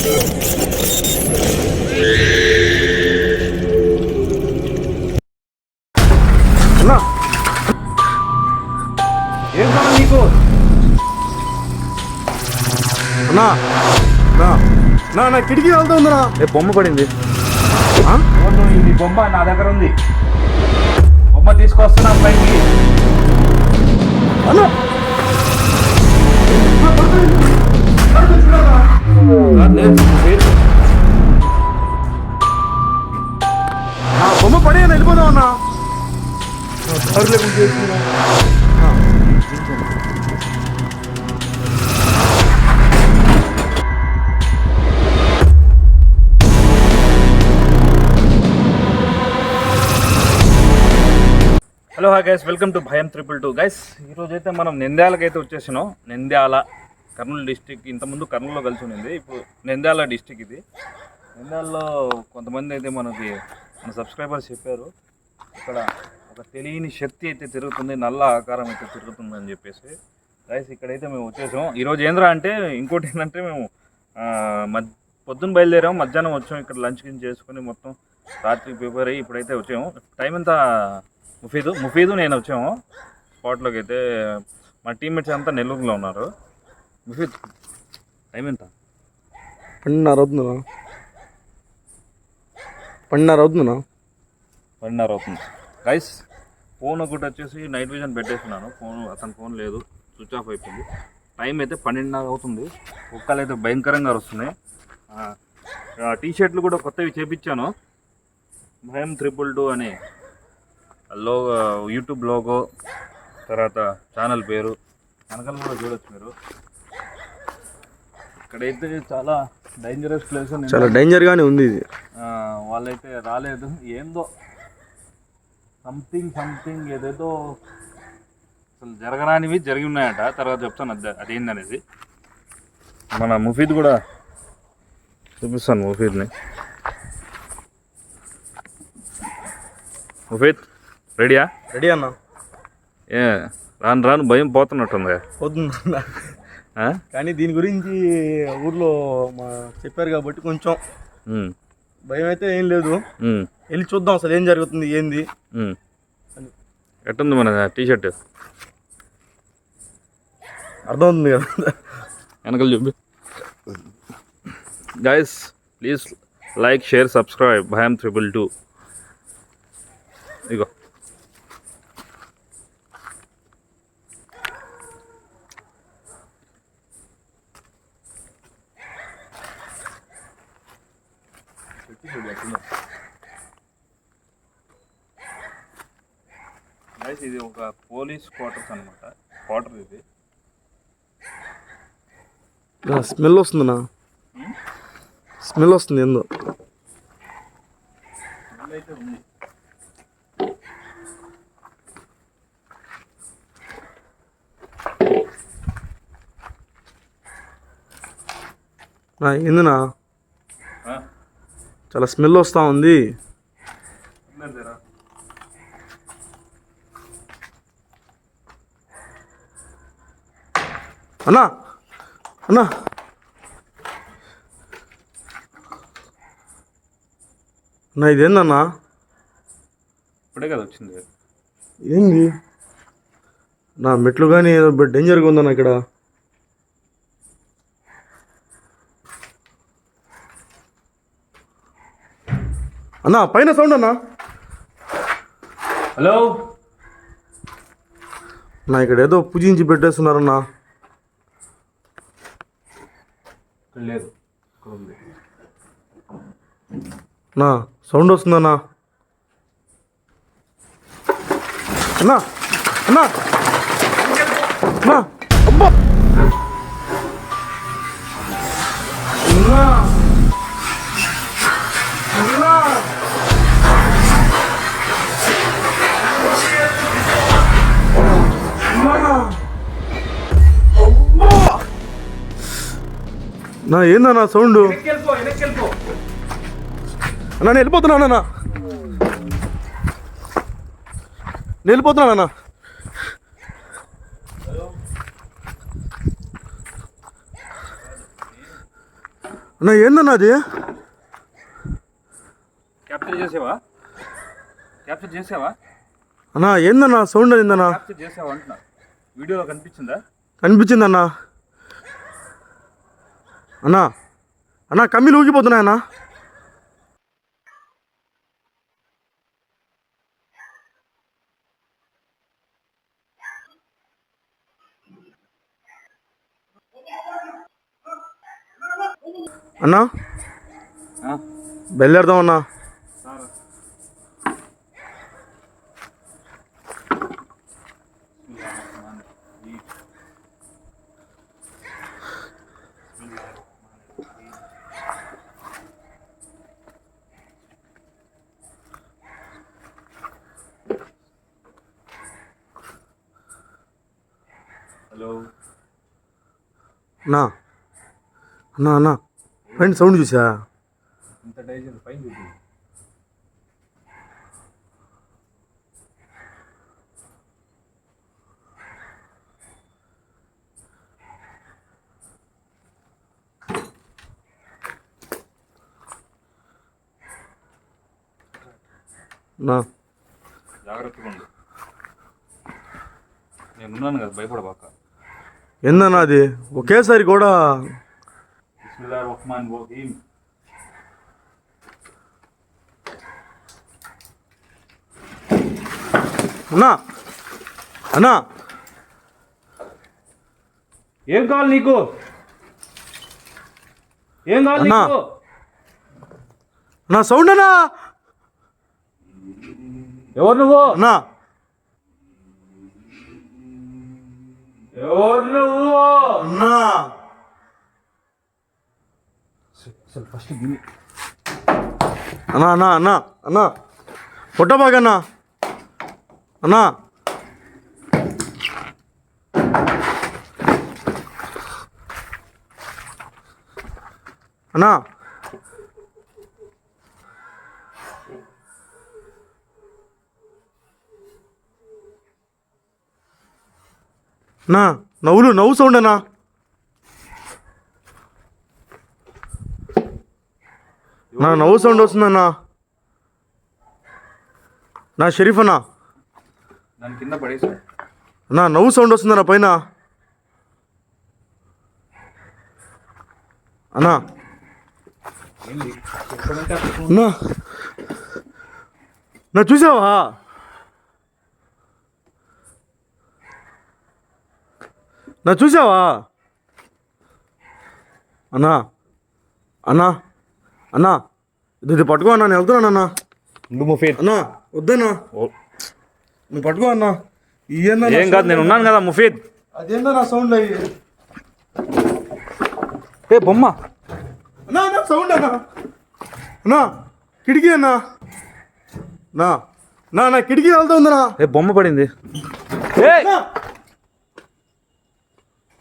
ఏం కావాలి నీకు? అన్నా నా నా కిటికీ వెళ్తుందిరా. బొమ్మ పడింది. ఈ బొమ్మ నా దగ్గర ఉంది. బొమ్మ తీసుకొస్తున్నా పైకి. అన్నా బొమ్మ పడి వెళ్ళిపోదాం అన్నా. Hello hi guys, welcome to భయం 222 గైస్. ఈరోజు అయితే మనం నంద్యాలకైతే వచ్చేసినాం. నంద్యాల కర్నూలు డిస్టిక్. ఇంతకుముందు కర్నూలులో కలిసి ఉంది, ఇప్పుడు నంద్యాల డిస్టిక్. ఇది నంద్యాలలో కొంతమంది అయితే మన సబ్స్క్రైబర్స్ చెప్పారు, ఇక్కడ ఒక తెలియని శక్తి అయితే తిరుగుతుంది, నల్ల ఆకారం అయితే తిరుగుతుంది అని చెప్పేసి. గైస్ ఇక్కడైతే మేము వచ్చేసాం. ఈరోజు ఏంద్రా అంటే ఇంకోటి ఏంటంటే మేము పొద్దున్న బయలుదేరాం, మధ్యాహ్నం వచ్చాం. ఇక్కడ లంచ్ కింద చేసుకుని మొత్తం రాత్రి ప్రిపేర్ అయ్యి ఇప్పుడైతే వచ్చాము. టైం ఎంత? ముఫీదు నేను వచ్చాము స్పాట్లోకి అయితే. మా టీమ్మేట్స్ అంతా నెల్లూరులో ఉన్నారు. ముఫీద్ టైం ఎంత? 12:30 అవుతుంది గైస్. ఫోన్ ఒకటి వచ్చేసి నైట్ విజన్ పెట్టేస్తున్నాను. అతని ఫోన్ లేదు, స్విచ్ ఆఫ్ అయిపోయింది. టైం అయితే 12:30 అవుతుంది. కుక్కలు అయితే భయంకరంగా వస్తున్నాయి. టీషర్ట్లు కూడా కొత్తవి చేపించాను. భయం 222 అనే లోగో, యూట్యూబ్ లోగో, తర్వాత ఛానల్ పేరు వెనకాల కూడా చూడొచ్చు మీరు. ఇక్కడైతే చాలా డేంజరస్ ప్లేస్, చాలా డేంజర్గానే ఉంది ఇది. వాళ్ళైతే రాలేదు, ఏందో సంథింగ్ ఏదేదో అసలు జరగరానివి జరిగి ఉన్నాయట. తర్వాత చెప్తాను అదేందనేది. మన ముఫీద్ కూడా చూపిస్తాను. ముఫీద్ రెడీయా? రెడీ అన్నా. రాను భయం పోతున్నట్టుంది. పోతుందన్నా, కానీ దీని గురించి ఊర్లో చెప్పారు కాబట్టి కొంచెం భయం అయితే ఏం లేదు. వెళ్ళి చూద్దాం అసలు ఏం జరుగుతుంది ఏంది. ఎట్టుంది మన టీషర్ట్? అర్థమవుతుంది కదా, వెనకలు చూపి. Guys please like, share, subscribe భయం 222. ఇగో గైస్ ఇది ఒక పోలీస్ క్వార్టర్స్ అనమాట. క్వార్టర్ ఇది. స్మెల్ వస్తుందన్నా, స్మెల్ వస్తుంది ఏందో. అయితే ఉంది. ఏందినా చాలా స్మెల్ వస్తూ ఉంది. అన్నా అన్నా అన్నా ఇదేందన్నా? ఇప్పుడే కదా వచ్చింది. ఏంది నా మెట్లు కానీ ఏదో డేంజర్గా ఉందన్నా ఇక్కడ. అన్నా పైన సౌండ్ అన్నా. హలో నా ఇక్కడ ఏదో పూజించి పెట్టేస్తున్నారన్నా. లేదు నా సౌండ్ వస్తుందన్నా. అన్నా అన్నా అన్నా అబ్బా అన్నా అన్నా నా ఏందన్నా సౌండ్? అన్నా నేను వెళ్ళిపోతున్నానన్నా, నేను వెళ్ళిపోతున్నానన్నా. అన్నా ఏందన్నా అది? క్యాప్చర్ చేసావా అన్నా ఏందన్నా సౌండ్ అయిందన్నా? క్యాప్చర్ చేసావా అంటున్నా. వీడియోలో కనిపించిందా? కనిపించిందన్నా. అన్నా అన్నా కమ్మీలు ఊగిపోతున్నాయన్నా. అన్నా బయలుదేరదామన్నా. హలో అన్నా అన్నా అన్నా ఫ్రెండ్ సౌండ్ చూసా? ఇంత డైజెన్ పైన చూపి. నా జాగ్రత్తగా ఉండు. నేనున్నాను కదా, భయపడబాక. ఏందన్నా అది ఒకేసారి కూడా? బిస్మిల్లాహిర్ రహ్మానిర్ రహీం. అన్నా అన్నా ఏం కావాలి నీకు? ఏం కావాలి అన్నా. నీకు? నా సౌండ్ అన్నా. ఎవరు నువ్వు? అన్నా ఎవరు నువ్వు? అన్నా ఫస్ట్ అన్నా అన్నా అన్నా అన్నా పొట్టబాగన్నా. అన్నా అన్నా నా నవ్వు సౌండ్ అన్నా. నా నవ్వు సౌండ్ వస్తుందన్నా. నా షరీఫ్ అన్నా. దాని కింద పడేసా. నా నవ్వు సౌండ్ వస్తుందన్నా పైన. అన్నా అన్నా నా చూసావా? నా చూసావా? అన్నా అన్నా అన్నా ఇది పట్టుకో అన్నా, నేను వెళ్తున్నాను నువ్వు ముఫీద్. అన్నా. వద్దన్నా నువ్వు పట్టుకో అన్నా. ఏం కాదు, నేను ఉన్నాను కదా ముఫీద్. అదేందన్నా సౌండ్ అయ్యి? ఏ బొమ్మ అన్నా అన్నా సౌండ్ అన్నా. అన్నా కిటికీ అన్నా. నా నా నా కిటికీ వెళ్తుందన్నా. ఏ బొమ్మ పడింది.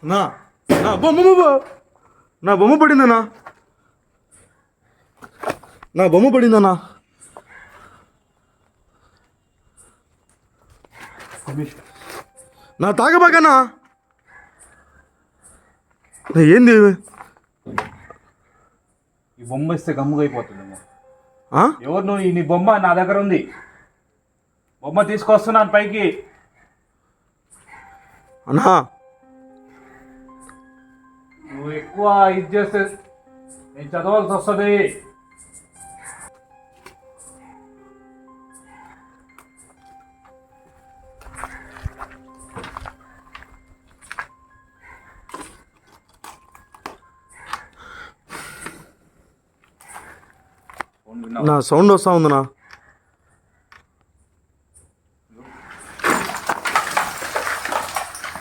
నా నా బొమ్మ పడిందన్నా. నా బొమ్మ పడిందన్నా. నా తాగబాకన్నా. ఏంది ఈ బొమ్మ ఇస్తే గమ్ముగా అయిపోతుంది. ఆ? ఎవరు నువ్వు? నీ బొమ్మ నా దగ్గర ఉంది. బొమ్మ తీసుకొస్తున్నాను పైకి. అన్నా నువ్వు ఎక్కువ ఇది చేస్తే నేను చదవాల్సి వస్తుంది. నా సౌండ్ వస్తా ఉందన్నా.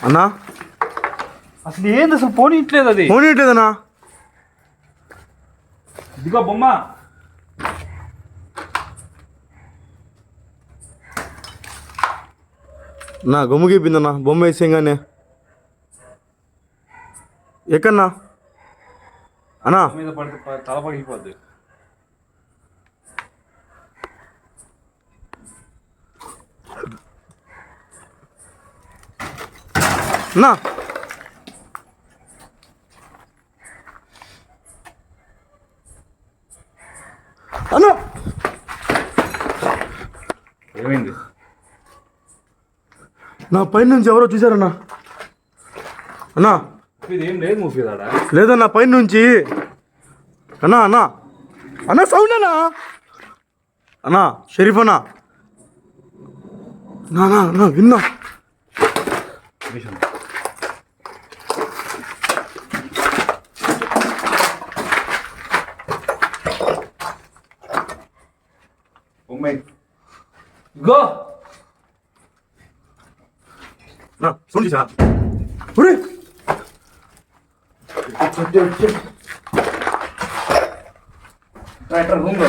అన్నా అసలు ఏంది? అసలు ఫోన్ ఇట్లేదు. అది ఫోన్ ఏంటిదన్నా? ఇదిగో బొమ్మ. నా గమ్ము గీపిందన్నా బొమ్మ వేసేయంగానే. ఎక్కన్నా అన్నా? మీద పడితే తల పగిలిపోద్ది. నా నా పైన నుంచి ఎవరో చూసారన్నా. అన్నా ఇది ఏం లేదు మూఫీదాడా? లేదన్నా పైన నుంచి. అన్నా అన్నా అన్నా సౌండ్ అన్నా. అన్నా షరీఫ్ అన్నా. నా విన్నా. గో నా సౌండ్ చూసా. ఒరే రూమ్ లో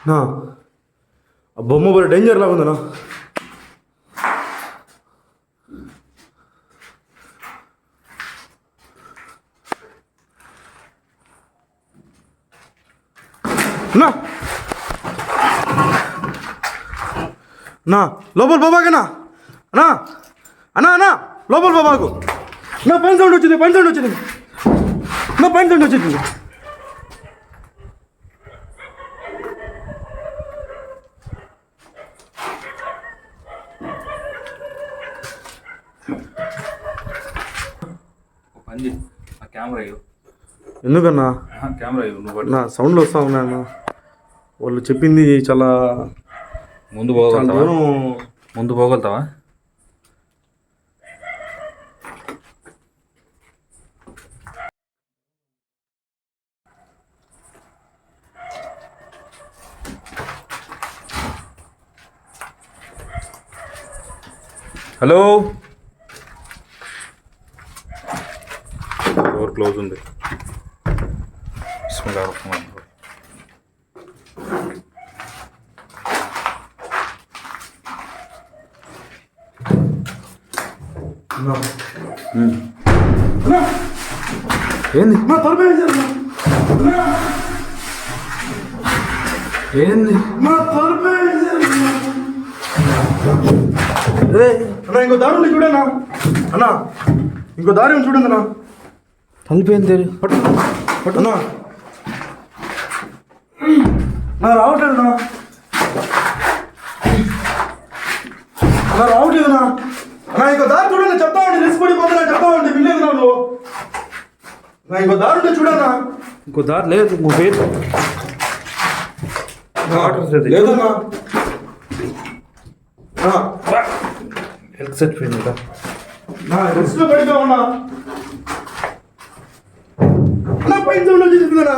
నా ఆ బొమ్మ బరి డేంజర్ లాగా ఉందన్నా. నా నా లోపల బాబాకేనా అన్నా. అన్నా అన్నా లోపల బాబాకు. నా పైన సౌండ్ వచ్చింది. నా పైన సౌండ్ వచ్చింది. పని ఆ కెమెరా ఎందుకన్నా కెమెరా నువ్వు నా సౌండ్లు వస్తా ఉన్నాయన్న. వాళ్ళు చెప్పింది చాలా ముందు చాలా పోగలుగుతావా? దూరం. ముందు పోగలుగుతావా? హలో డోర్ క్లోజ్ ఉంది. బిస్మిల్లాహిర్రహ్మానిర్రహీం. ఏంది నా తలపై ఏంది నా తలపై అన్నా ఇంకో దారి ఉంది చూడన్నా. అన్నా ఇంకో దారి ఉంది చూడండి అన్నా. కలిపోయింది అన్నా నా రావట్లేదు అన్నా. నా రావట్లేదు అన్నా. అన్నా ఇంకో దారి చూడండి. చెప్తా ఉండి రిస్క్ పడిపోతున్నా. చెప్తా ఉండి వినలేదు నాకు. నా ఇంకో దారి ఉంటే చూడన్నా. ఇంకో దారి లేదు. నువ్వు పేరు లేదన్నా. హెల్త్ సర్టిఫికేట్ ఉందా? నా రిస్క్ పడిపోయి ఉన్నా. నా పైన సౌండ్ వచ్చేసిందన్నా.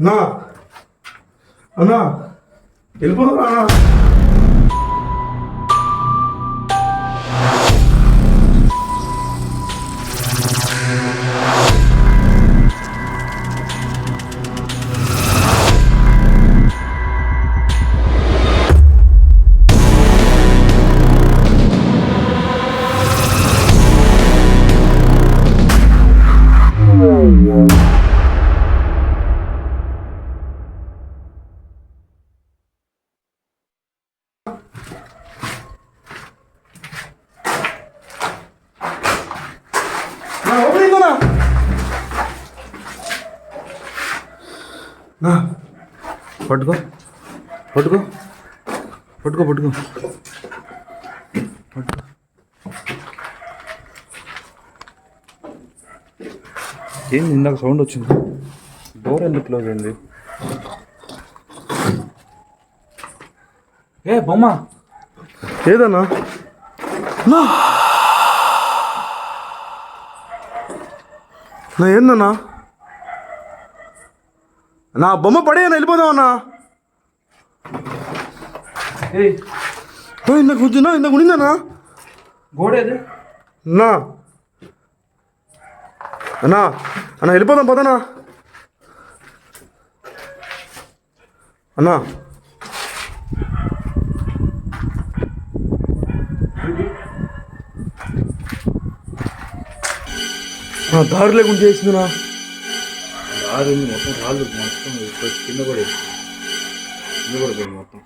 నా అన్నా వెళ్ళిపోతున్నా అన్నా. నా పట్టుకో పట్టుకో పట్టుకో పట్టుకో పట్టుకో. ఏంది ఇందాక సౌండ్ వచ్చింది? డోర్ ఎందుకు క్లోజ్ అయింది? ఏ బొమ్మ ఏదన్నా నా నా ఏందన్నా? నా బొమ్మ పడేయన్నా వెళ్ళిపోదామన్నా. ఇందాక కూర్చున్నా. ఇందాక ఉండిందన్నా గోడేది? నా అన్నా అన్నా వెళ్ళిపోదాం పదనా అన్నా. దారి లేకుండా చేసిందినా. రాదు మొత్తం రాళ్ళు మొత్తం కింద పడేది. కింద పడిపోయింది మొత్తం.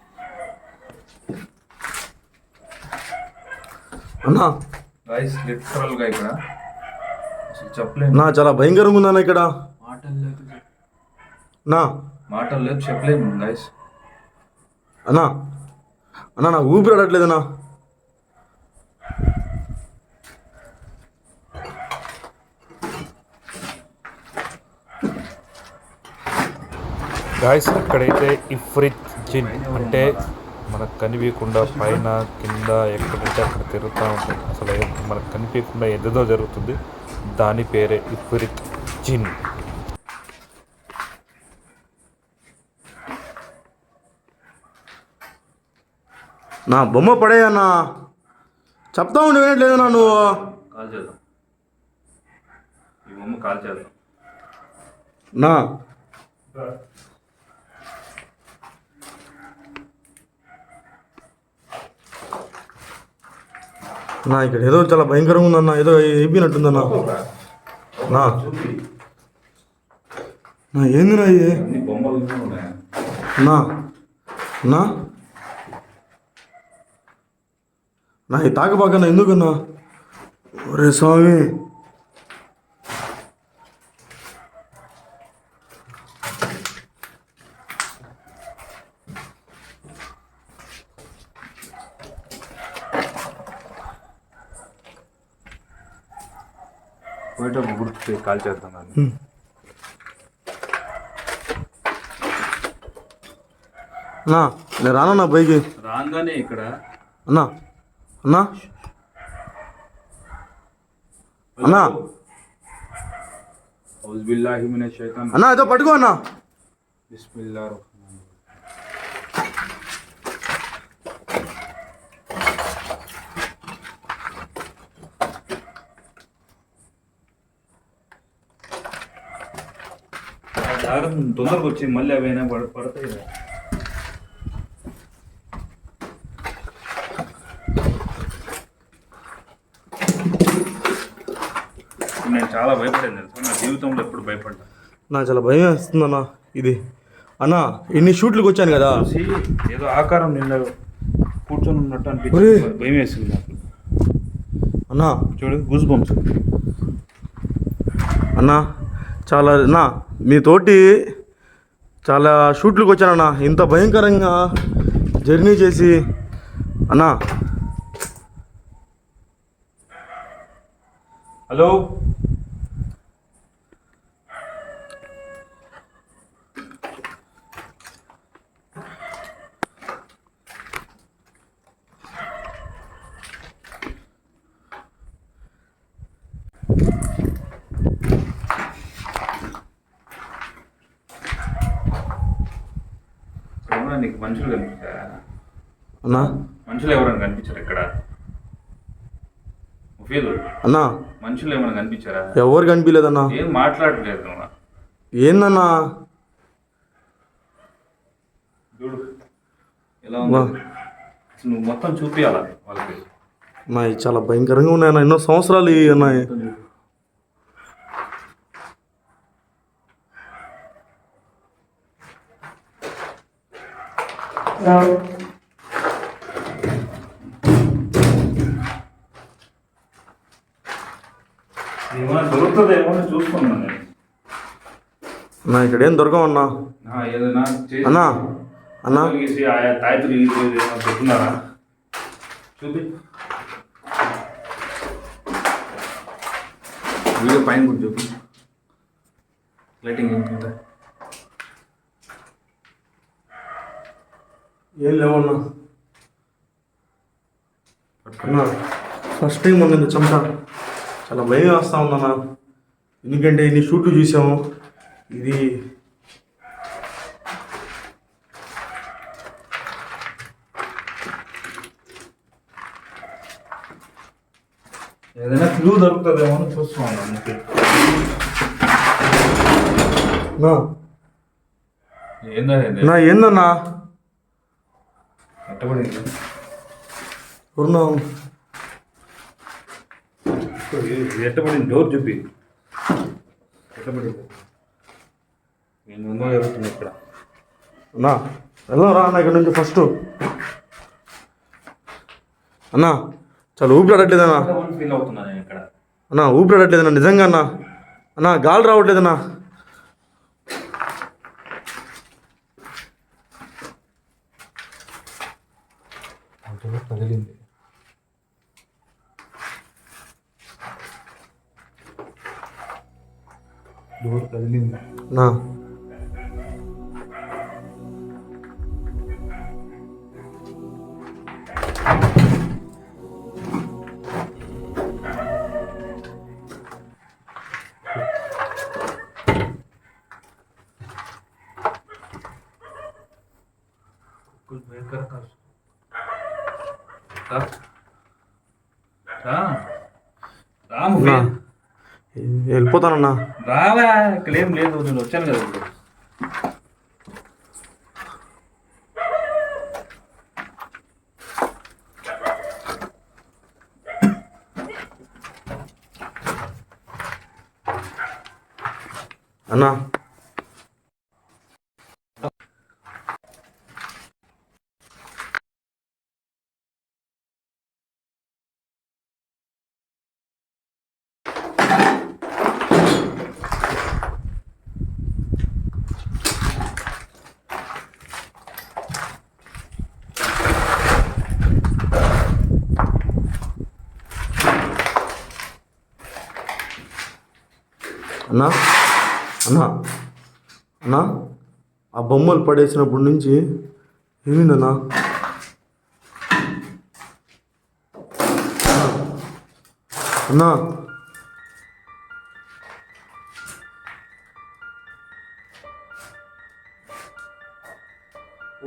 అన్నా రైస్ లిటరల్గా ఇక్కడ అసలు చెప్పలేదు. నా చాలా భయంకరంగా ఉందన్న ఇక్కడ. మాట నా మాటలు లేదు, చెప్పలేము గైస్. అన్నా అన్నా నాకు ఊపిరి ఆడట్లేదన్నా. గాయస్ ఇక్కడైతే ఇఫ్రిత్ జిన్ అంటే మనకు కనిపించకుండా పైన కింద ఎక్కడంటే అక్కడ తిరుగుతూ ఉంటుంది. అసలు మనకు కనిపించకుండా ఏదేదో జరుగుతుంది. దాని పేరే ఇఫ్రిత్ జిన్. నా బొమ్మ పడేయన్నా, చెప్తా ఉండి వినట్లేదన్నా నువ్వు. కాల్ చేద్దాం, ఈ బొమ్మ కాల్ చేద్దాం. నా నా ఇక్కడ ఏదో చాలా భయంకరంగా ఉందన్న, ఏదో అయిపోయినట్టుందన్నా. నా నా ఏందినా ఇది? అన్ని బొమ్మలు ఉన్నాయి. నా నా నా ఈ తాకబాకన్నా ఎందుకన్నా? ఒరే స్వామి, పోయేటప్పుడు గుర్తు కాల్ చేద్దాం దాన్ని. అన్నా నేను రానన్నా పైకి. రాగానే ఇక్కడ అన్నా అన్నా అన్నా ఔజుబిల్లాహి మినష్ షైతాన్ అన్నా ఏదో పట్టుకో అన్నా. బిస్మిల్లాహిర్ రహ్మానిర్ రహీం. దారం తొందరగా వచ్చి మళ్ళీ అవైనా పడతాయి కదా. నేను చాలా భయపడింది తెలుసా, నా జీవితంలో ఎప్పుడు భయపడ్డా. నాకు చాలా భయం వేస్తుందన్నా ఇది. అన్నా ఎన్ని షూట్లకు వచ్చాను కదా, చూసి ఏదో ఆకారం నిన్న కూర్చొని ఉన్నట్టు ఒరేయ్. అనిపించింది, భయం వేసింది నాకు. అన్నా చూడు గూస్ బంప్స్. అన్నా చాలా నా మీతోటి చాలా షూట్లకు వచ్చానన్నా, ఇంత భయంకరంగా జర్నీ చేసి. అన్నా హలో, ఏమన్నా నీకు మనుషులు కనిపించారా? అన్నా మనుషులు ఎవరైనా కనిపించారు ఇక్కడ? ముఫీదు, అన్నా మనుషులు ఏమైనా కనిపించారా? ఎవరు కనిపించలేదన్నా. ఏం మాట్లాడలేదు నువ్వు. ఏందన్నా? చూడు ఎలా ఉంది. నువ్వు మొత్తం చూపియాలా వాళ్ళకి. నా ఇవి చాలా భయంకరంగా ఉన్నాయన్న, ఎన్నో సంవత్సరాలు ఇవి ఉన్నాయి. ఏమైనా దొరుకుతుందేమో అని చూసుకున్నాను నేను. నా ఇక్కడ ఏం దొరకవన్నా. ఏదైనా అన్నా అన్నా చేసి ఆయా తాయితులు ఏమైనా పెట్టున్నారా? చూపి, వీడియో పైన కూడా చూపి. లైటింగ్ ఏంటంటే ఏం లేవన్నా. అన్నా ఫస్ట్ టైం ఉన్నది చెమట, చాలా భయం వేస్తూ ఉందన్నా. ఎందుకంటే ఇన్ని షూట్లు చూసాము. ఇది ఏదైనా క్లూ దొరుకుతుందేమో అని చూస్తున్నాను అందుకే. నా ఏందా ఏందన్నా? ఎట్టబడింది? పూర్ణ ఎట్టబడింది? డోర్ చూపి. ఎట్టబడింది? నేను ముందు జరుగుతుంది ఇక్కడ. అన్నా వెళ్దాం రా అన్న ఇక్కడ నుంచి ఫస్ట్. అన్నా చాలా ఊపిరాడట్లేదన్నా. ఫీల్ అవుతున్నా నేను ఇక్కడ. అన్నా ఊపిరాడట్లేదన్నా నిజంగా అన్నా. అన్నా గాలి రావట్లేదన్నా. కదిలింది. డోర్ కదిలింది. నా భయంకర రాము నా వెళ్ళిపోతానన్నా. రావా, ఇక్కడ ఏం లేదు, నేను వచ్చాను కదా ఇప్పుడు. అన్నా అన్నా అన్నా అన్నా ఆ బొమ్మలు పడేసినప్పటి నుంచి ఏమిందన్నా? అన్నా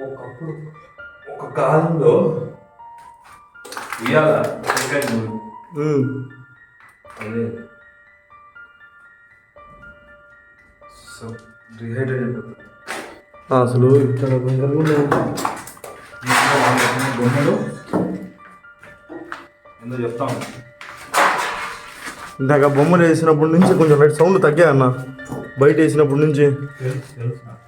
ఒకప్పుడు ఒక కాలంలో ఉయ్యాల అదే సో డిహైడ్రేట్ అయిపోతుంది. అసలు ఇక్కడ బొమ్మలు ఏందో చెప్తాను. ఇందాక బొమ్మలు వేసినప్పటి నుంచి కొంచెం లైట్ సౌండ్ తగ్గా అన్న, బయట వేసినప్పటి నుంచి. తెలుసు తెలుసు నాకు.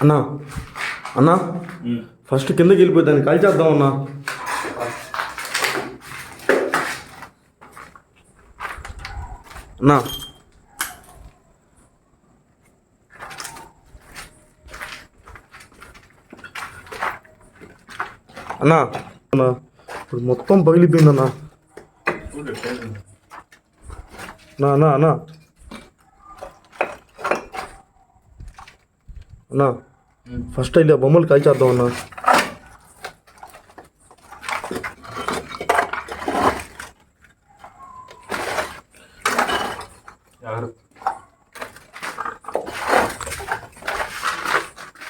అన్నా అన్నా ఫస్ట్ కిందకి వెళ్ళిపోయి దాన్ని కాల్ చేద్దాం అన్నా. అన్నా అన్నా అన్నా ఇప్పుడు మొత్తం పగిలిపోయిందన్నా. అన్నా అన్నా అన్నా అన్నా ఫస్ట్ వెళ్ళి ఆ బొమ్మలు కాల్చేద్దాం అన్నా.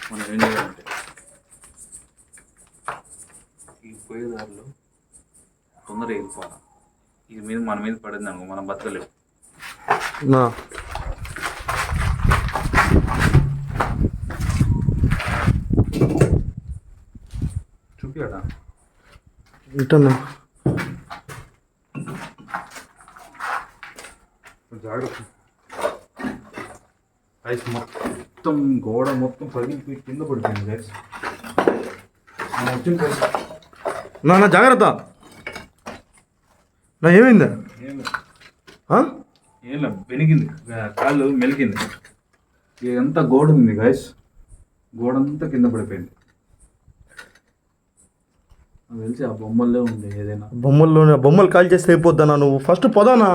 మనం ఏం చేయాలంటే ఈ పోయేదారిలో తొందరగా వెళ్ళిపోవాలి. ఇది మీద మన మీద పడింది అనుకో, మనం బతకలేము. నా చూపియాడా ఇటన్నా జాగ్రత్త. ఐస్ మొత్తం గోడ మొత్తం పగిలిపోయి కింద పడిపోయింది గైస్. మనం వచ్చిన గైస్ నా నా జాగ్రత్త. నా ఏమైందా? ఏం లేదు, వెనిగింది, కాళ్ళు మెలిగింది. ఇదంతా గోడ ఉంది గైస్, గోడ అంతా కింద పడిపోయింది. నాకు తెలిసి ఆ బొమ్మల్లో ఉంది ఏదైనా. బొమ్మల్లోనే బొమ్మలు కాల్ చేస్తే అయిపోద్దానా? నువ్వు ఫస్ట్ పోదానా?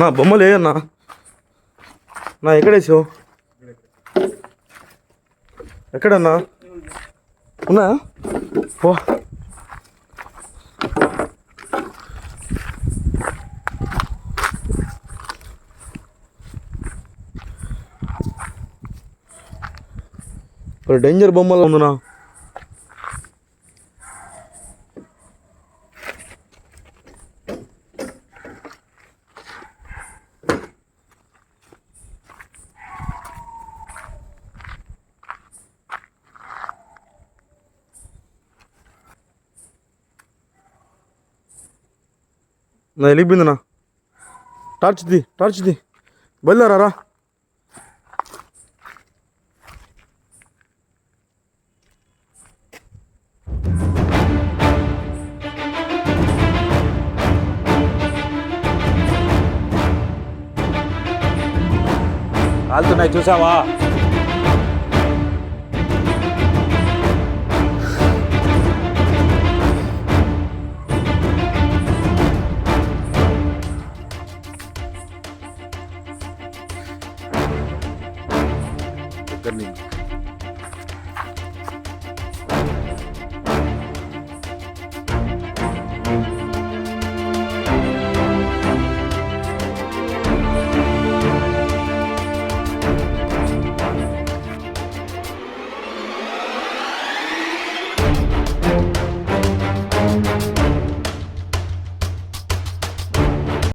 నా బొమ్మలు ఏ అన్నా? నా ఎక్కడేసావు? ఎక్కడన్నా ఉన్నా? పో. డేంజర్ బొమ్మలు ఉందన్నా. నా వెళ్ళిపోయిందినా. Torch the బయలుదేరా. కాలుతున్నాయి చూసావా? దగ్గర నుంచి